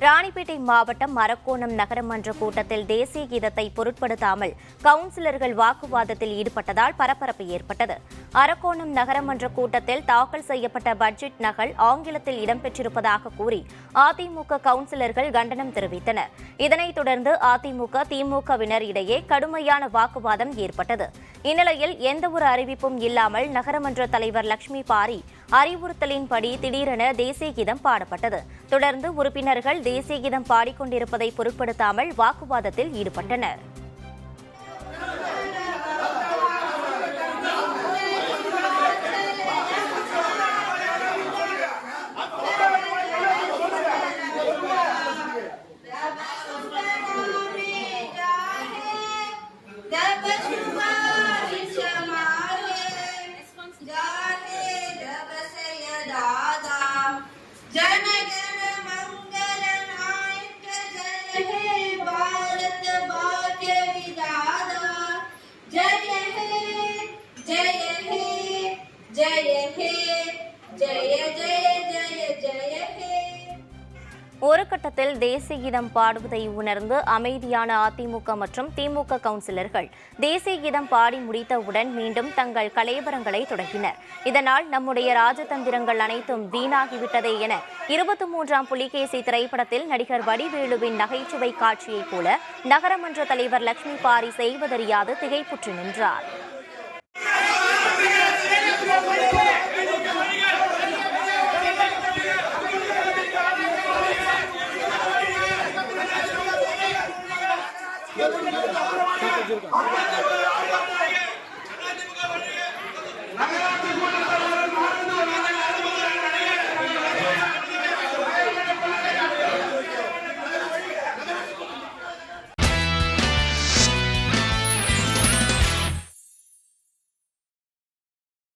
ராணிப்பேட்டை மாவட்டம் அரக்கோணம் நகரமன்ற கூட்டத்தில் தேசிய கீதத்தை பொருட்படுத்தாமல் கவுன்சிலர்கள் வாக்குவாதத்தில் ஈடுபட்டதால் பரபரப்பு ஏற்பட்டது. அரக்கோணம் நகரமன்ற கூட்டத்தில் தாக்கல் செய்யப்பட்ட பட்ஜெட் நகல் ஆங்கிலத்தில் இடம்பெற்றிருப்பதாக கூறி அதிமுக கவுன்சிலர்கள் கண்டனம் தெரிவித்தனர். இதனைத் தொடர்ந்து அதிமுக திமுகவினர் இடையே கடுமையான வாக்குவாதம் ஏற்பட்டது. இந்நிலையில் எந்தவொரு அறிவிப்பும் இல்லாமல் நகரமன்ற தலைவர் லட்சுமி பாரி அறிவுறுத்தலின்படி திடீரென தேசிய கீதம் பாடப்பட்டது. தொடர்ந்து உறுப்பினர்கள் தேசிய கீதம் பாடிக்கொண்டிருப்பதை பொருட்படுத்தாமல் வாக்குவாதத்தில் ஈடுபட்டனர். ஒரு கட்டத்தில் தேசிய கீதம் பாடுவதை உணர்ந்து அமைதியான அதிமுக மற்றும் திமுக கவுன்சிலர்கள் தேசிய கீதம் பாடி முடித்தவுடன் மீண்டும் தங்கள் கலேபரங்களை தொடங்கினர். இதனால் நம்முடைய ராஜதந்திரங்கள் அனைத்தும் வீணாகிவிட்டதே என 23ஆம் புலிகேசி திரைப்படத்தில் நடிகர் வடிவேலுவின் நகைச்சுவை காட்சியைப் போல நகரமன்ற தலைவர் லட்சுமி பாரி செய்வதறியாது திகைப்புற்று நின்றார். Thank you.